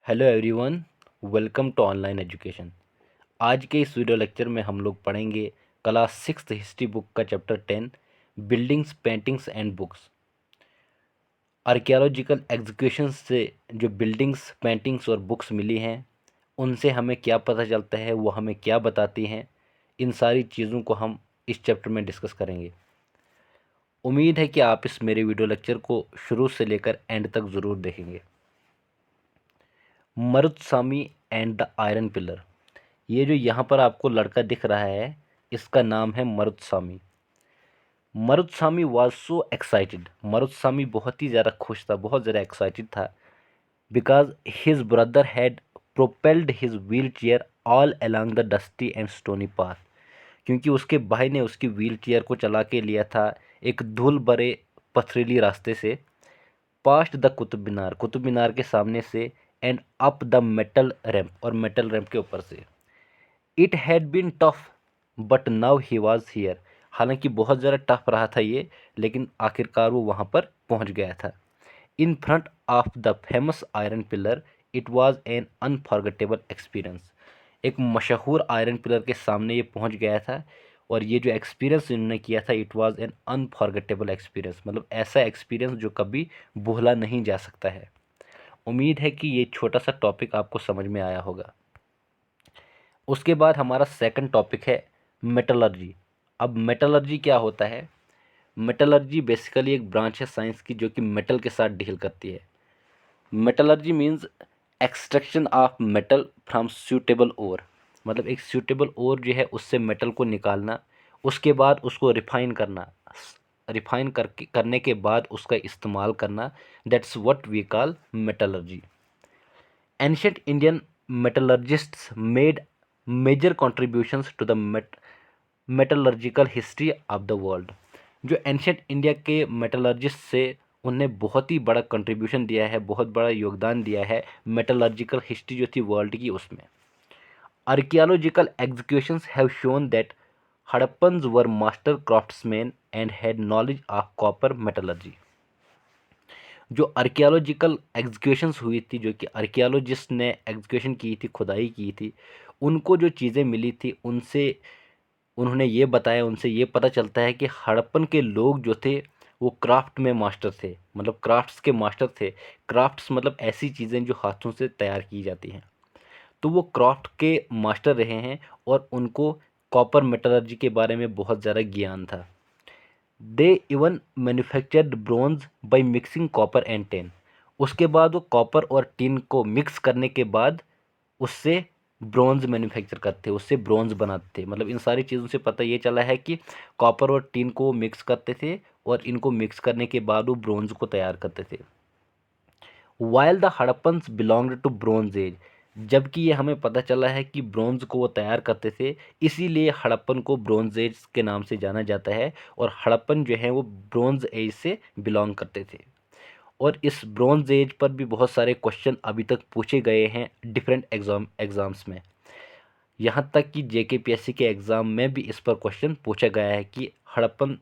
Hello everyone, welcome to online education. आज के इस वीडियो लेक्चर में हम लोग पढ़ेंगे क्लास सिक्स्थ हिस्ट्री बुक का chapter 10 buildings paintings and books. Archaeological execution से जो बिल्डिंग्स पेंटिंग्स और बुक्स मिली हैं उनसे हमें क्या पता चलता है, वो हमें क्या बताती हैं, इन सारी चीज़ों को हम इस चैप्टर में डिस्कस करेंगे। उम्मीद है कि आप इस मेरे वीडियो लेक्चर को शुरू से लेकर एंड तक ज़रूर देखेंगे। मरुत्सामी एंड द आयरन पिलर। ये जो यहाँ पर आपको लड़का दिख रहा है इसका नाम है मरुत्सामी। मरुत्सामी वॉज सो एक्साइटेड। मरुत्सामी बहुत ही ज़्यादा खुश था, बहुत ज़्यादा एक्साइटेड था because his brother had propelled his wheel chair all along the dusty and stony path. क्योंकि उसके भाई ने उसकी व्हील चेयर को चला के लिया था एक धूल भरे पथरीली रास्ते से पास्ट द कुतुब मीनार, कुतुब मीनार के सामने से, and up the metal ramp, और मेटल रैंप के ऊपर से। It had been tough but now he was here. हालांकि बहुत ज़्यादा टफ रहा था ये, लेकिन आखिरकार वो वहाँ पर पहुँच गया था। In front of the famous iron pillar it was an unforgettable experience. एक मशहूर आयरन पिलर के सामने ये पहुँच गया था और ये जो एक्सपीरियंस इन्होंने किया था it was N unforgettable experience, मतलब ऐसा एक्सपीरियंस जो कभी भूला नहीं जा सकता है। उम्मीद है कि ये छोटा सा टॉपिक आपको समझ में आया होगा। उसके बाद हमारा सेकंड टॉपिक है मेटलर्जी। अब मेटलर्जी क्या होता है? मेटलर्जी बेसिकली एक ब्रांच है साइंस की जो कि मेटल के साथ डील करती है। Metallurgy means extraction of metal from suitable ore, मतलब एक सूटेबल ओर जो है उससे मेटल को निकालना, उसके बाद उसको रिफाइन करना, रिफाइन करने के बाद उसका इस्तेमाल करना, that's what we call metallurgy. Ancient Indian metallurgists made major contributions to the metallurgical history of the world. जो एंशियंट इंडिया के मेटलर्जिस्ट से उनने बहुत ही बड़ा कंट्रीब्यूशन दिया है, बहुत बड़ा योगदान दिया है मेटलर्जिकल हिस्ट्री जो थी वर्ल्ड की उसमें। Archaeological executions have shown that Harappans were master craftsman and had knowledge of copper metallurgy. जो आर्कियोलॉजिकल एग्जीक्यूशंस हुई थी, जो कि आर्कियोलॉजिस्ट ने एग्जीक्यूशन की थी, खुदाई की थी, उनको जो चीज़ें मिली थी उनसे उन्होंने ये बताया, उनसे ये पता चलता है कि हड़प्पन के लोग जो थे वो क्राफ्ट में मास्टर थे, मतलब क्राफ्ट्स के मास्टर थे। क्राफ्ट्स मतलब ऐसी चीज़ें जो हाथों से तैयार की जाती हैं, तो वो क्राफ्ट के मास्टर रहे हैं और उनको कॉपर मेटलर्जी के बारे में बहुत ज़्यादा ज्ञान था। They even manufactured bronze by mixing copper and tin. उसके बाद वो कॉपर और टिन को मिक्स करने के बाद उससे ब्रॉन्ज मैन्युफैक्चर करते, उससे ब्रॉन्ज बनाते थे। मतलब इन सारी चीज़ों से पता ये चला है कि कॉपर और टिन को मिक्स करते थे और इनको मिक्स करने के बाद वो ब्रॉन्ज को तैयार करते थे। While the Harappans belonged to bronze age, जबकि ये हमें पता चला है कि ब्रॉन्ज को वो तैयार करते थे, इसीलिए हड़प्पन को ब्रॉन्ज एज के नाम से जाना जाता है। और हड़प्पन जो है वो ब्रॉन्ज एज से बिलोंग करते थे। और इस ब्रॉन्ज एज पर भी बहुत सारे क्वेश्चन अभी तक पूछे गए हैं डिफरेंट एग्ज़ाम्स में। यहाँ तक कि जेकेपीएससी के एग्ज़ाम में भी इस पर क्वेश्चन पूछा गया है कि हड़प्पन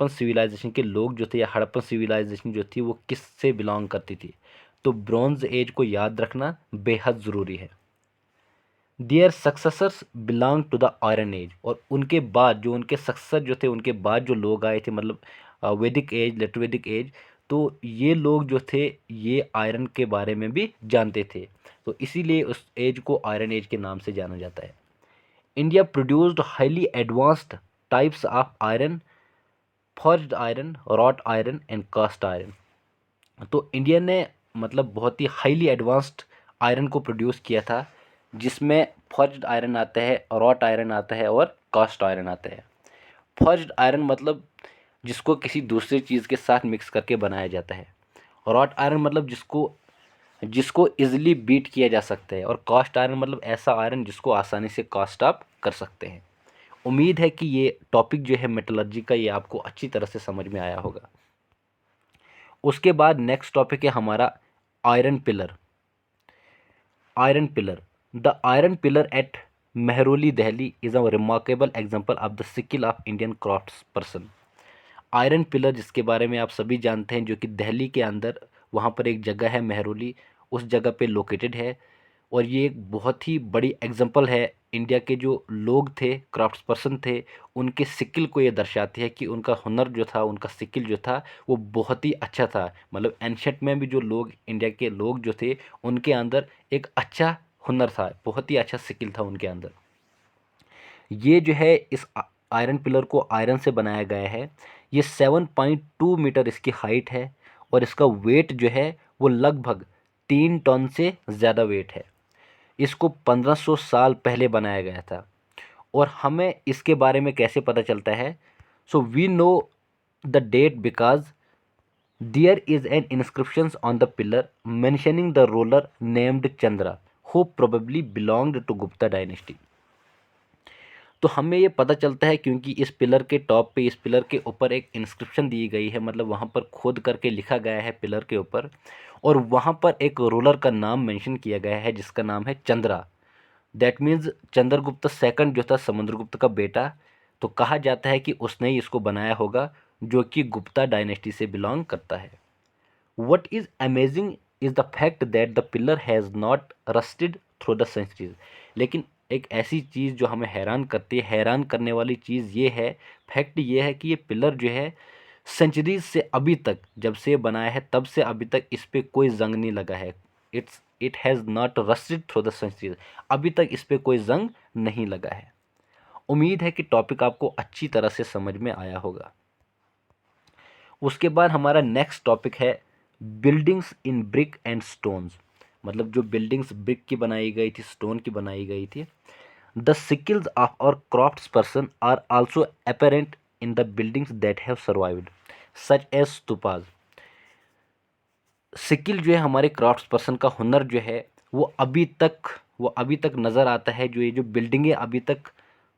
सिविलाइजेशन के लोग जो थे या हड़प्पन सिविलाइजेशन जो थी वो किस से बिलोंग करती थी। तो ब्रॉन्ज एज को याद रखना बेहद ज़रूरी है। Their successors belong to the iron age, और उनके बाद जो उनके सक्सेसर जो थे, उनके बाद जो लोग आए थे, मतलब वैदिक एज, लेटर वैदिक एज, तो ये लोग जो थे ये आयरन के बारे में भी जानते थे, तो इसीलिए उस एज को आयरन एज के नाम से जाना जाता है। India produced highly advanced types of iron, forged iron, wrought iron and cast iron. तो इंडिया ने मतलब बहुत ही हाईली एडवांस्ड आयरन को प्रोड्यूस किया था, जिसमें फॉर्ज्ड आयरन आता है, रॉट आयरन आता है और कास्ट आयरन आता है। फॉर्ज्ड आयरन मतलब जिसको किसी दूसरी चीज़ के साथ मिक्स करके बनाया जाता है। रॉट आयरन मतलब जिसको जिसको इजीली बीट किया जा सकता है। और कास्ट आयरन मतलब ऐसा आयरन जिसको आसानी से कास्ट आप कर सकते हैं। उम्मीद है कि ये टॉपिक जो है मेटलर्जी का ये आपको अच्छी तरह से समझ में आया होगा। उसके बाद नेक्स्ट टॉपिक है हमारा iron pillar. Iron pillar, the iron pillar at Mehrauli Delhi is a remarkable example of the skill of Indian crafts person. Iron pillar जिसके बारे में आप सभी जानते हैं, जो कि दिल्ली के अंदर वहाँ पर एक जगह है मेहरौली, उस जगह पे लोकेटेड है। और ये एक बहुत ही बड़ी एग्जांपल है, इंडिया के जो लोग थे, क्राफ्ट्स पर्सन थे, उनके स्किल को ये दर्शाती है कि उनका हुनर जो था, उनका स्किल जो था वो बहुत ही अच्छा था। मतलब एंशंट में भी जो लोग, इंडिया के लोग जो थे, उनके अंदर एक अच्छा हुनर था, बहुत ही अच्छा स्किल था उनके अंदर। ये जो है इस आयरन पिलर को आयरन से बनाया गया है। ये 7.2 मीटर इसकी हाइट है और इसका वेट जो है वो लगभग 3 टन से ज़्यादा वेट है। इसको 1500 साल पहले बनाया गया था। और हमें इसके बारे में कैसे पता चलता है? So we know the date because there is an inscription on the pillar mentioning the ruler named Chandra who probably belonged to Gupta dynasty. तो हमें ये पता चलता है क्योंकि इस पिलर के टॉप पे, इस पिलर के ऊपर एक इंस्क्रिप्शन दी गई है, मतलब वहाँ पर खोद करके लिखा गया है पिलर के ऊपर, और वहाँ पर एक रूलर का नाम मेंशन किया गया है जिसका नाम है Chandra. That means Chandragupta second जो था समुद्रगुप्त का बेटा। तो कहा जाता है कि उसने ही इसको बनाया होगा, जो कि गुप्ता डायनेस्टी से बिलोंग करता है। What is amazing is the fact that the pillar has not rusted through the centuries. लेकिन एक ऐसी चीज़ जो हमें हैरान करती है, हैरान करने वाली चीज़ ये है, फैक्ट ये है कि ये पिलर जो है सेंचुरीज से अभी तक, जब से ये बनाया है तब से अभी तक इस पर कोई जंग नहीं लगा है। It has not rusted through the centuries. अभी तक इस पर कोई जंग नहीं लगा है। उम्मीद है कि टॉपिक आपको अच्छी तरह से समझ में आया होगा। उसके बाद हमारा नेक्स्ट टॉपिक है buildings in brick and stones. मतलब जो बिल्डिंग्स ब्रिक की बनाई गई थी, स्टोन की बनाई गई थी। The skills of our crafts person are also apparent in the buildings that have survived such as stupas. स्किल जो है हमारे क्राफ्ट्स पर्सन का हुनर जो है वो अभी तक नज़र आता है। जो ये जो बिल्डिंगें अभी तक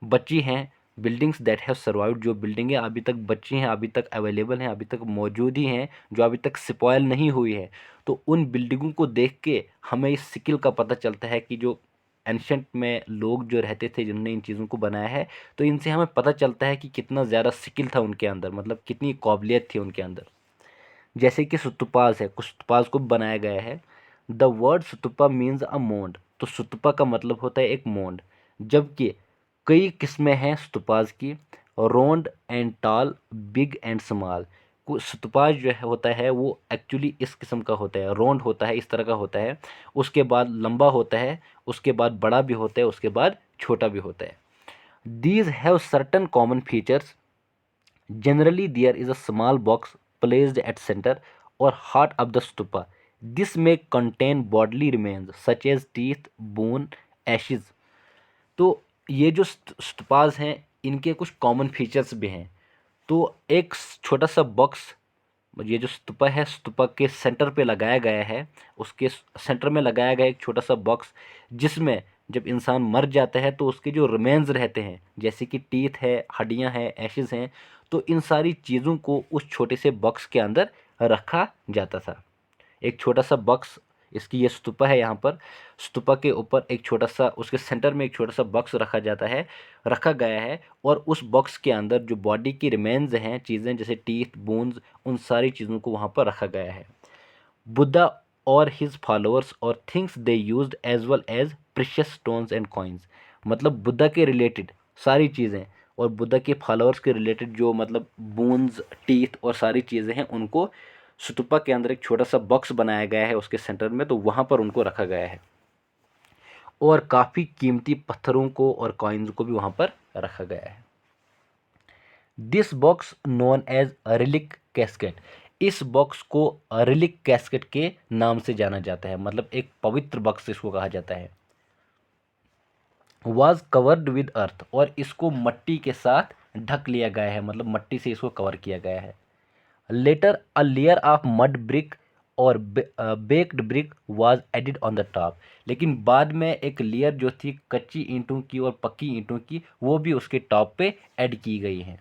बची हैं, बिल्डिंग्स दैट हैव सर्वाइव्ड, जो बिल्डिंगें अभी तक बची हैं, अभी तक अवेलेबल हैं, अभी तक मौजूद ही हैं, जो अभी तक स्पॉयल नहीं हुई है, तो उन बिल्डिंगों को देख के हमें इस स्किल का पता चलता है कि जो एंशंट में लोग जो रहते थे जिन्होंने इन चीज़ों को बनाया है, तो इनसे हमें पता चलता है कि कितना ज़्यादा स्किल था उनके अंदर, मतलब कितनी काबिलियत थी उनके अंदर। जैसे कि सुतुपास है, कुछ सुतुपास को बनाया गया है। द वर्ड सुतुपा मीन्स अ मोंड। तो सुतुपा का मतलब होता है एक मोंड, जबकि कई किस्में हैं सुतुपास की, road and tall, big and small. कुछ सुतुपास जो है होता है वो एक्चुअली इस किस्म का होता है, रोंड होता है, इस तरह का होता है, उसके बाद लंबा होता है, उसके बाद बड़ा भी होता है, उसके बाद छोटा भी होता है। These have certain common features. Generally, there is a small box placed at center or heart of the stupa. This may contain bodily remains such as teeth, bone, ashes. तो ये जो स्तूपास हैं, इनके कुछ कॉमन फीचर्स भी हैं। तो एक छोटा सा बॉक्स, ये जो स्तूपा है, स्तूपा के सेंटर पे लगाया गया है, उसके सेंटर में लगाया गया एक छोटा सा बॉक्स, जिसमें जब इंसान मर जाता है तो उसके जो रिमेन्स रहते हैं, जैसे कि टीथ है, हड्डियां हैं, एशेज हैं, तो इन सारी चीज़ों को उस छोटे से बॉक्स के अंदर रखा जाता था। एक छोटा सा बॉक्स, इसकी ये स्तूपा है, यहाँ पर स्तूपा के ऊपर एक छोटा सा, उसके सेंटर में एक छोटा सा बॉक्स रखा गया है, और उस बॉक्स के अंदर जो बॉडी की रिमेन्स हैं, चीज़ें जैसे टीथ, बोन्स, उन सारी चीज़ों को वहाँ पर रखा गया है। बुद्धा और हिज फॉलोअर्स और things they used as well as precious stones and coins. मतलब बुद्धा के रिलेटेड सारी चीज़ें और बुद्धा के फॉलोअर्स के रिलेटेड जो मतलब बोन्स, टीथ और सारी चीज़ें हैं, उनको स्तूपा के अंदर एक छोटा सा बॉक्स बनाया गया है उसके सेंटर में, तो वहाँ पर उनको रखा गया है। और काफ़ी कीमती पत्थरों को और कॉइन्स को भी वहाँ पर रखा गया है। This box known as relic casket. इस बॉक्स को रिलिक कैस्केट के नाम से जाना जाता है, मतलब एक पवित्र बॉक्स इसको कहा जाता है। वाज कवर्ड विद अर्थ, और इसको मट्टी के साथ ढक लिया गया है, मतलब मट्टी से इसको कवर किया गया है। Later a layer of mud brick और baked brick was added on the top. लेकिन बाद में एक लेयर जो थी कच्ची ईंटों की और पक्की ईंटों की, वो भी उसके टॉप पे ऐड की गई हैं।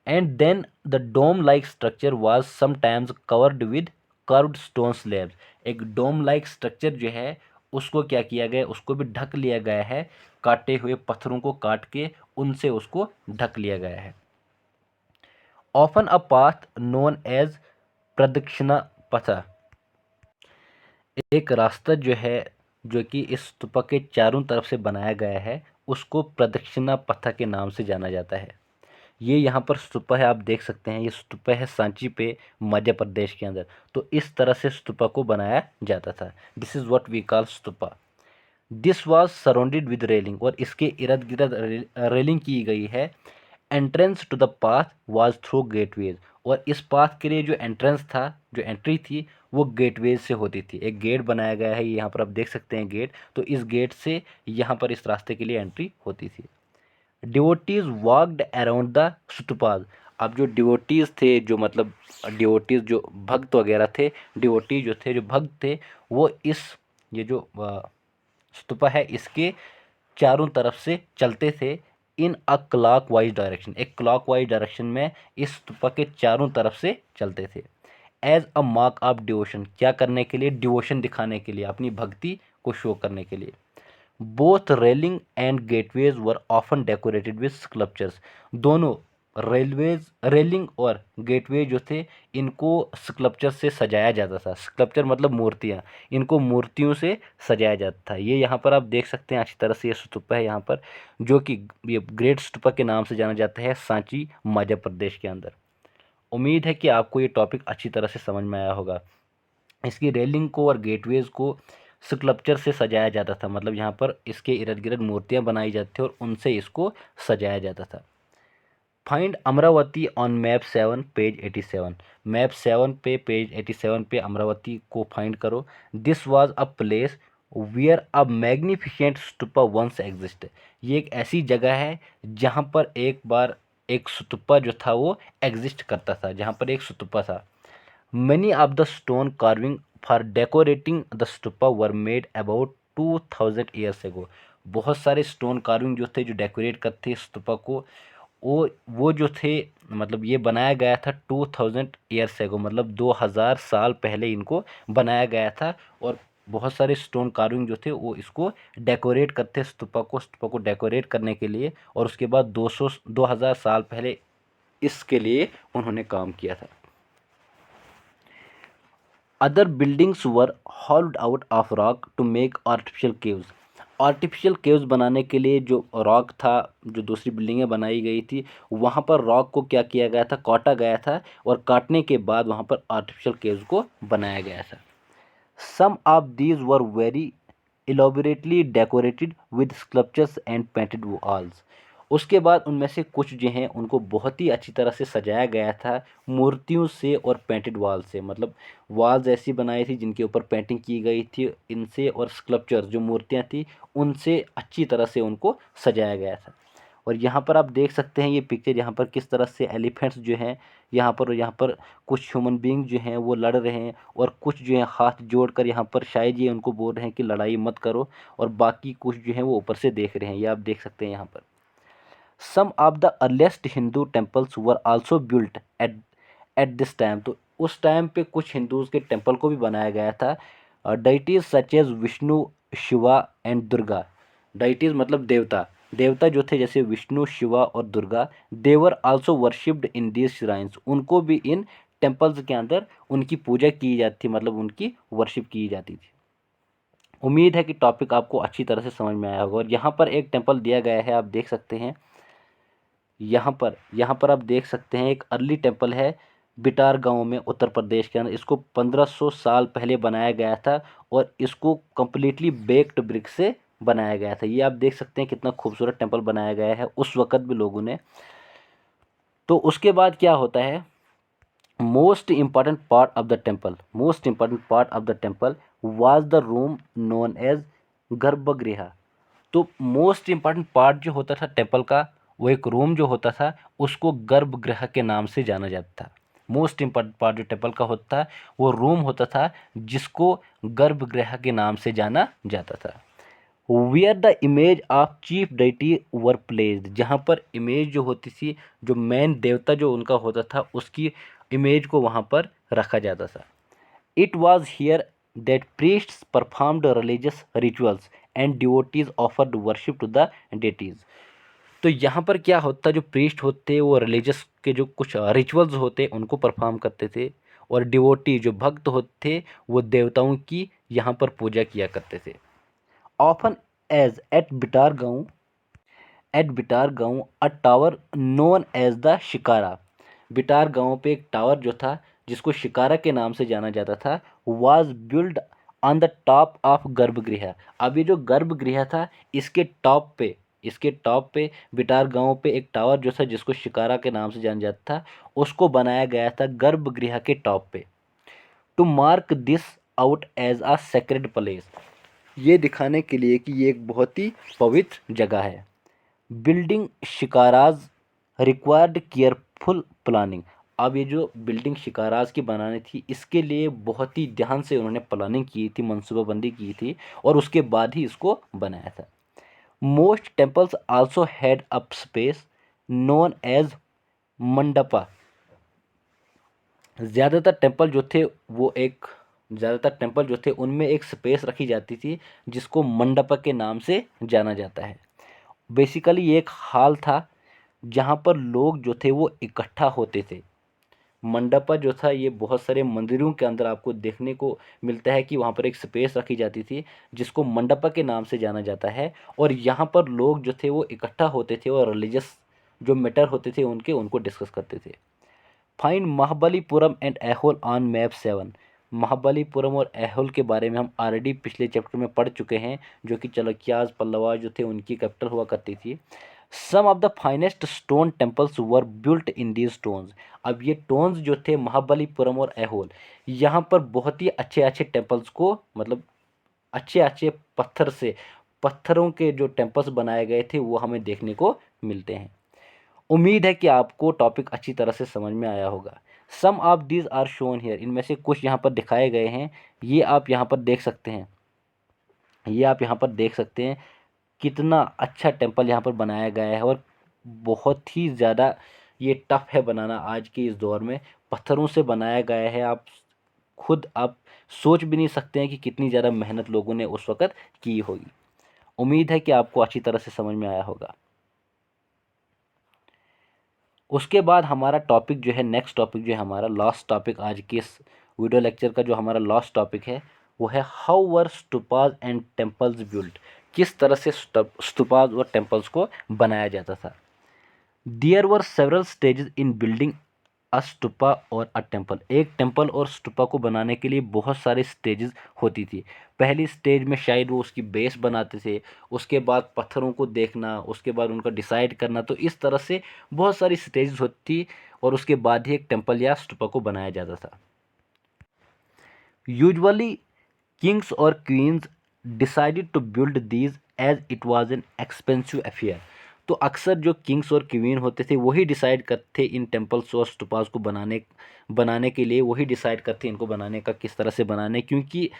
And then the dome like structure was sometimes covered with curved stone slabs. एक डोम लाइक स्ट्रक्चर जो है उसको क्या किया गया, उसको भी ढक लिया गया है, काटे हुए पत्थरों को काट के उनसे उसको ढक लिया गया है। Often a path known as pradakshina path. एक रास्ता जो है, जो कि इस स्तूपा के चारों तरफ से बनाया गया है, उसको प्रदक्षिणा पथ के नाम से जाना जाता है। ये यहाँ पर स्तूपा है, आप देख सकते हैं, ये स्तूपा है सांची पे, मध्य प्रदेश के अंदर। तो इस तरह से स्तूपा को बनाया जाता था। This is what we call stupa. This was surrounded with railing, और इसके इर्द गिर्द रेलिंग की गई है। Entrance to the path was through gateways, और इस पाथ के लिए जो एंट्रेंस था, जो एंट्री थी, वो गेटवेज से होती थी। एक गेट बनाया गया है, यहाँ पर आप देख सकते हैं गेट। तो इस गेट से यहाँ पर इस रास्ते के लिए एंट्री होती थी। Devotees walked around the stupas. अब जो डिवोटीज थे, जो मतलब डिवोटीज जो भक्त वगैरह थे, डिवोटी जो थे, जो भक्त थे, वो इस ये जो स्तूपा है, इसके चारों तरफ से चलते थे in a clockwise direction. एक क्लॉक वाइज डायरेक्शन में इस स्तूपा के चारों तरफ से चलते थे। As a mark of devotion, क्या करने के लिए? डिवोशन दिखाने के लिए, अपनी भक्ति को शो करने के लिए। Both railing and gateways were often decorated with sculptures. दोनों रेलवेज, रेलिंग और गेटवे जो थे, इनको स्कल्पचर से सजाया जाता था। स्कल्पचर मतलब मूर्तियाँ, इनको मूर्तियों से सजाया जाता था। ये यहाँ पर आप देख सकते हैं अच्छी तरह से, ये स्तूपा है यहाँ पर, जो कि ये ग्रेट स्तूपा के नाम से जाना जाता है, सांची मध्य प्रदेश के अंदर। उम्मीद है कि आपको ये टॉपिक अच्छी तरह से समझ में आया होगा। इसकी रेलिंग को और गेटवेज को स्कल्पचर से सजाया जाता था, मतलब यहाँ पर इसके इर्द गिर्द मूर्तियाँ बनाई जाती थी और उनसे इसको सजाया जाता था। Find Amaravati on map 7 page 87। Map 7 पे पेज 87 पे अमरावती को फाइंड करो। This was a place where a magnificent stupa once exist. ये एक ऐसी जगह है जहाँ पर एक बार एक स्तूपा जो था वो एग्जिस्ट करता था, जहाँ पर एक स्तूपा था। Many of the stone carving for decorating the stupa were made about 2000 years ago। बहुत सारे स्टोन कार्विंग जो थे, जो डेकोरेट करते स्तूपा को, वो जो थे, मतलब ये बनाया गया था 2000 ईयर्स एगो, मतलब 2000 साल पहले इनको बनाया गया था। और बहुत सारे स्टोन कार्विंग जो थे, वो इसको डेकोरेट करते स्तूपा को डेकोरेट करने के लिए। और उसके बाद 2000 साल पहले इसके लिए उन्होंने काम किया था। Other buildings were hollowed out of rock to make artificial caves. Artificial caves बनाने के लिए जो रॉक था, जो दूसरी बिल्डिंगें बनाई गई थी, वहाँ पर रॉक को क्या किया गया था? काटा गया था, और काटने के बाद वहाँ पर आर्टिफिशियल केव्स को बनाया गया था। Some of these were very elaborately decorated with sculptures and painted walls। उसके बाद उनमें से कुछ जो हैं उनको बहुत ही अच्छी तरह से सजाया गया था मूर्तियों से और पेंटेड वॉल से। मतलब वॉल्स ऐसी बनाई थी जिनके ऊपर पेंटिंग की गई थी इनसे, और स्कल्पचर जो मूर्तियाँ थी उनसे अच्छी तरह से उनको सजाया गया था। और यहाँ पर आप देख सकते हैं ये पिक्चर, यहाँ पर किस तरह से एलिफेंट्स जो हैं, यहाँ पर कुछ ह्यूमन बींग जो हैं वो लड़ रहे हैं, और कुछ जो हैं हाथ जोड़कर यहाँ पर शायद ये उनको बोल रहे हैं कि लड़ाई मत करो, और बाकी कुछ जो हैं वो ऊपर से देख रहे हैं। ये आप देख सकते हैं यहाँ पर। Some of the earliest Hindu temples were also built at this time. तो उस टाइम पे कुछ हिंदूज के टेम्पल को भी बनाया गया था। Deities such as Vishnu, Shiva and Durga. Deities मतलब देवता, देवता जो थे जैसे विष्णु, शिवा और Durga, they were also worshipped in these shrines. उनको भी इन टेम्पल्स के अंदर उनकी पूजा की जाती, मतलब उनकी वर्शिप की जाती थी। उम्मीद है कि टॉपिक आपको अच्छी तरह से समझ में आया होगा। और यहाँ पर एक टेम्पल दिया गया है, आप देख सकते हैं। यहाँ पर आप देख सकते हैं एक अर्ली टेम्पल है बिटार गांव में, उत्तर प्रदेश के अंदर। इसको 1500 साल पहले बनाया गया था, और इसको कम्प्लीटली बेक्ड ब्रिक से बनाया गया था। ये आप देख सकते हैं कितना खूबसूरत टेम्पल बनाया गया है उस वक़्त भी लोगों ने। तो उसके बाद क्या होता है? Most important part of the temple was the room known as garbhagriha. तो मोस्ट इम्पॉर्टेंट पार्ट जो होता था टेम्पल का, वो एक रूम जो होता था, उसको गर्भगृह के नाम से जाना जाता था। मोस्ट इम्पॉर्टेंट पार्ट जो टेम्पल का होता था, वो रूम होता था जिसको गर्भगृह के नाम से जाना जाता था। Where the image of chief deity were placed. जहाँ पर इमेज जो होती थी, जो मेन देवता जो उनका होता था, उसकी इमेज को वहाँ पर रखा जाता था। It was here that priests performed religious rituals and devotees offered worship to the deities. तो यहाँ पर क्या होता, जो प्रीस्ट होते वो रिलीजियस के जो कुछ रिचुअल्स होते उनको परफॉर्म करते थे, और डिवोटी जो भक्त होते थे वो देवताओं की यहाँ पर पूजा किया करते थे। Often as at Bhitargaon a tower known as the shikhara. Bhitargaon पे एक टावर जो था जिसको शिकारा के नाम से जाना जाता था, was build on the top of गर्भगृह। अब ये जो गर्भगृह था इसके टॉप पे बिटार गांव पे एक टावर जो था जिसको शिकारा के नाम से जाना जाता था, उसको बनाया गया था गर्भगृह के टॉप पे। To mark this out as a sacred place, ये दिखाने के लिए कि ये एक बहुत ही पवित्र जगह है। Building shikaras required careful planning. अब ये जो बिल्डिंग शिकाराज की बनानी थी इसके लिए बहुत ही ध्यान से उन्होंने प्लानिंग की थी, मंसूबाबंदी की थी और उसके बाद ही इसको बनाया था। Most temples also had up space known as mandapa. ज़्यादातर टेम्पल जो थे उनमें एक स्पेस रखी जाती थी जिसको मंडपा के नाम से जाना जाता है। बेसिकली ये एक हॉल था जहाँ पर लोग जो थे वो इकट्ठा होते थे। मंडपा जो था ये बहुत सारे मंदिरों के अंदर आपको देखने को मिलता है कि वहाँ पर एक स्पेस रखी जाती थी जिसको मंडपा के नाम से जाना जाता है, और यहाँ पर लोग जो थे वो इकट्ठा होते थे और रिलीजियस जो मैटर होते थे उनको डिस्कस करते थे। Find Mahabalipuram and Aihole on map 7। Mahabalipuram और ऐहोल के बारे में हम ऑलरेडी पिछले चैप्टर में पढ़ चुके हैं, जो कि चालुक्याज पल्लवाज जो थे उनकी कैपिटल हुआ करती थी। Some of the finest stone temples were built in these stones. अब ये टोन्स जो थे महाबलीपुरम और ऐहोल, यहाँ पर बहुत ही अच्छे अच्छे टेम्पल्स को, मतलब अच्छे अच्छे पत्थरों के जो टेम्पल्स बनाए गए थे वो हमें देखने को मिलते हैं। उम्मीद है कि आपको टॉपिक अच्छी तरह से समझ में आया होगा। Some of these are shown here, इनमें से कुछ यहाँ पर दिखाए गए हैं। ये आप यहाँ पर देख सकते हैं, कितना अच्छा टेम्पल यहाँ पर बनाया गया है और बहुत ही ज़्यादा ये टफ है बनाना आज के इस दौर में। पत्थरों से बनाया गया है, आप सोच भी नहीं सकते हैं कि कितनी ज़्यादा मेहनत लोगों ने उस वक़्त की होगी। उम्मीद है कि आपको अच्छी तरह से समझ में आया होगा। उसके बाद हमारा टॉपिक जो है, नेक्स्ट टॉपिक जो है हमारा लास्ट टॉपिक आज के इस वीडियो लेक्चर का, जो हमारा लास्ट टॉपिक है वो है how were stupas and temples built. किस तरह से स्तूपाज और टेम्पल्स को बनाया जाता था। There were several stages in building a stupa और अ टेम्पल। एक टेम्पल और स्तूपा को बनाने के लिए बहुत सारे स्टेजेस होती थी। पहली स्टेज में शायद वो उसकी बेस बनाते थे, उसके बाद पत्थरों को देखना, उसके बाद उनका डिसाइड करना, तो इस तरह से बहुत सारी स्टेजेस होती थी और उसके बाद ही एक टेम्पल या स्तूपा को बनाया जाता था। यूजुअली किंग्स और queens decided to build these as it was an expensive affair. तो अक्सर जो किंग्स और क्वीन होते थे वही डिसाइड करते थे इन टेम्पल्स और स्तूपास को बनाने के लिए, वही डिसाइड करते इनको बनाने का किस तरह से बनाने, क्योंकि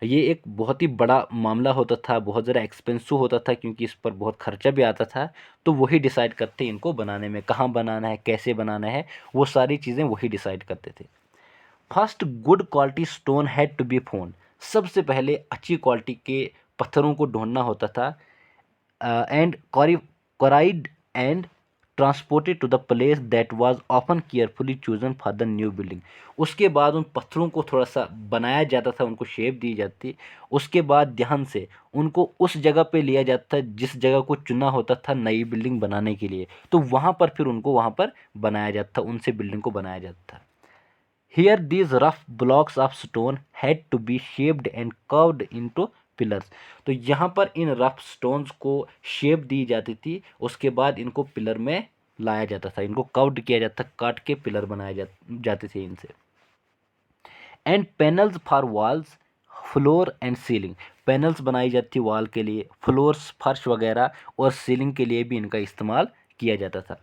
ये एक बहुत ही बड़ा मामला होता था, बहुत ज़्यादा एक्सपेंसिव होता था, क्योंकि इस पर बहुत खर्चा भी आता था। तो वही डिसाइड करते इनको बनाने में, कहाँ बनाना है, कैसे बनाना है, वो सारी चीज़ें वही डिसाइड करते थे। First good quality stone had to be found. सबसे पहले अच्छी क्वालिटी के पत्थरों को ढूंढना होता था, and quarried and transported to the place that was often carefully chosen for the new building. उसके बाद उन पत्थरों को थोड़ा सा बनाया जाता था, उनको शेप दी जाती, उसके बाद ध्यान से उनको उस जगह पे लिया जाता था जिस जगह को चुना होता था नई बिल्डिंग बनाने के लिए, तो वहाँ पर फिर उनको वहाँ पर बनाया जाता था, उनसे बिल्डिंग को बनाया जाता था। Here these rough blocks of stone had to be shaped and curved into pillars। तो यहाँ पर इन रफ स्टोन्स को शेप दी जाती थी, उसके बाद इनको पिलर में लाया जाता था, इनको कर्व्ड किया जाता था, काट के पिलर बनाए जाते थे इनसे। And panels for walls, floor and ceiling. Panels बनाई जाती वॉल के लिए, फ्लोर्स फर्श वगैरह और सीलिंग के लिए भी इनका इस्तेमाल किया जाता था।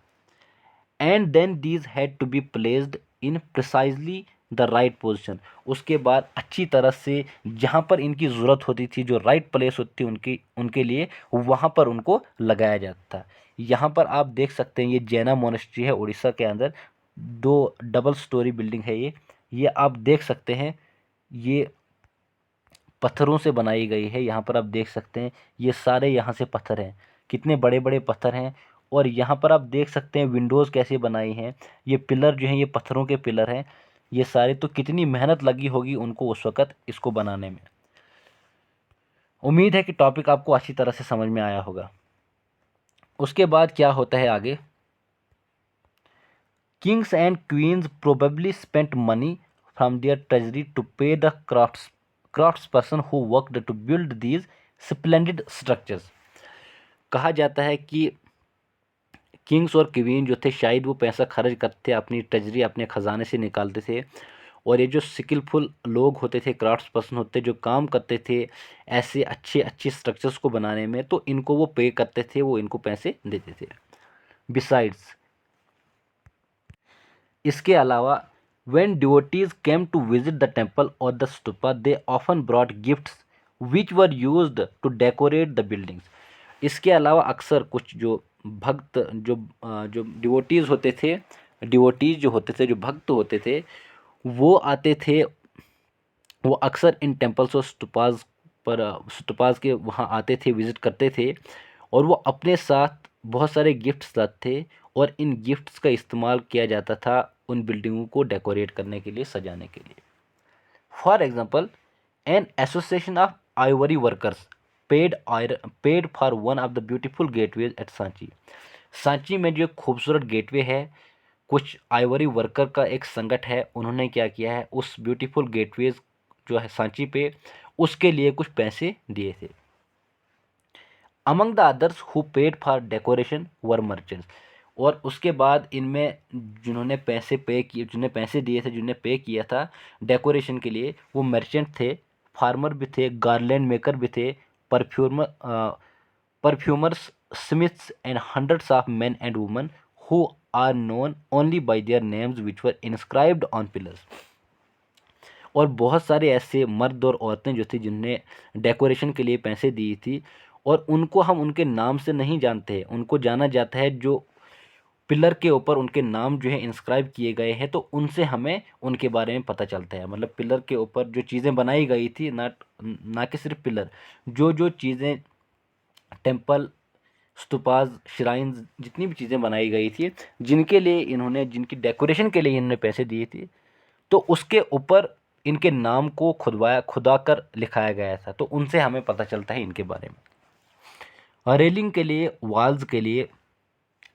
And then these had to be placed in precisely the right position. उसके बाद अच्छी तरह से जहाँ पर इनकी ज़रूरत होती थी, जो राइट प्लेस होती थी उनके लिए, वहाँ पर उनको लगाया जाता था। यहाँ पर आप देख सकते हैं ये जैना मोनेस्ट्री है उड़ीसा के अंदर, 2 डबल स्टोरी बिल्डिंग है ये आप देख सकते हैं, ये पत्थरों से बनाई गई है। यहाँ पर आप देख सकते हैं ये सारे यहाँ से पत्थर हैं, कितने बड़े बड़े पत्थर हैं। और यहाँ पर आप देख सकते हैं विंडोज़ कैसे बनाई हैं, ये पिलर जो हैं ये पत्थरों के पिलर हैं, ये सारे। तो कितनी मेहनत लगी होगी उनको उस वक़्त इसको बनाने में। उम्मीद है कि टॉपिक आपको अच्छी तरह से समझ में आया होगा। उसके बाद क्या होता है आगे, kings and queens probably spent money from their treasury to pay the crafts person who worked to build these splendid structures. कहा जाता है कि किंग्स और क्वीन जो थे शायद वो पैसा खर्च करते थे, अपनी ट्रेजरी अपने ख़जाने से निकालते थे, और ये जो स्किलफुल लोग होते थे, क्राफ्ट्स पर्सन होते जो काम करते थे ऐसे अच्छे अच्छे स्ट्रक्चर्स को बनाने में, तो इनको वो पे करते थे, वो इनको पैसे देते थे। बिसाइड्स, इसके अलावा when devotees came to visit the temple or the stupa they often brought gifts which were used to decorate the buildings। इसके अलावा अक्सर कुछ जो भक्त जो डिवोटीज होते थे, जो भक्त होते थे, वो आते थे, वो अक्सर इन टेम्पल्स और स्तूपाज के वहाँ आते थे, विज़िट करते थे, और वो अपने साथ बहुत सारे गिफ्ट्स लाते थे, और इन गिफ्ट्स का इस्तेमाल किया जाता था उन बिल्डिंगों को डेकोरेट करने के लिए, सजाने के लिए। For example, an association of ivory workers paid for one of the beautiful gateways at Sanchi. Sanchi में जो खूबसूरत गेटवे है, कुछ आइवरी वर्कर का एक संगठन है, उन्होंने क्या किया है, उस ब्यूटीफुल गेटवेज जो है सांची पे, उसके लिए कुछ पैसे दिए थे। Among the others who paid for decoration were merchants. और उसके बाद इनमें जिन्होंने पैसे दिए थे, जिन्होंने पे किया था डेकोरेशन के लिए, वो मर्चेंट थे, फार्मर भी थे, गार्लैंड मेकर भी थे, perfumers, smiths and hundreds of men and women who are known only by their names which were inscribed on pillars. और बहुत सारे ऐसे मर्द और औरतें जो थी जिनने डेकोरेशन के लिए पैसे दिए थी, और उनको हम उनके नाम से नहीं जानते हैं, उनको जाना जाता है जो पिलर के ऊपर उनके नाम जो है इंस्क्राइब किए गए हैं, तो उनसे हमें उनके बारे में पता चलता है। मतलब पिलर के ऊपर जो चीज़ें बनाई गई थी, ना कि सिर्फ पिलर, जो चीज़ें टेम्पल, स्तूपाज, श्राइन्स, जितनी भी चीज़ें बनाई गई थी, जिनकी डेकोरेशन के लिए इन्होंने पैसे दिए थे, तो उसके ऊपर इनके नाम को खुदा कर लिखाया गया था, तो उनसे हमें पता चलता है इनके बारे में। रेलिंग के लिए, वॉल्स के लिए,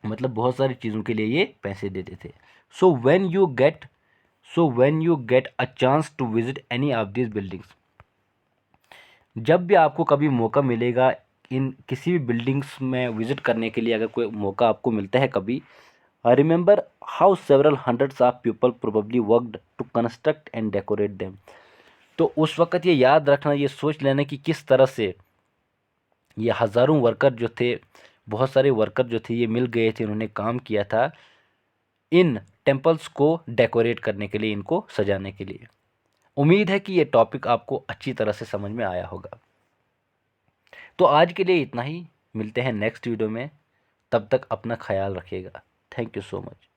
मतलब बहुत सारी चीज़ों के लिए ये पैसे देते थे। So when you get a chance to visit any of this buildings, जब भी आपको कभी मौका मिलेगा इन किसी भी बिल्डिंग्स में विजिट करने के लिए, अगर कोई मौका आपको मिलता है कभी, remember how several hundreds of people probably worked to construct and decorate them. तो उस वक्त ये याद रखना, ये सोच लेना कि किस तरह से ये हज़ारों वर्कर जो थे, बहुत सारे वर्कर जो थे, ये मिल गए थे, उन्होंने काम किया था इन टेम्पल्स को डेकोरेट करने के लिए, इनको सजाने के लिए। उम्मीद है कि ये टॉपिक आपको अच्छी तरह से समझ में आया होगा। तो आज के लिए इतना ही, मिलते हैं नेक्स्ट वीडियो में, तब तक अपना ख्याल रखिएगा। Thank you so much.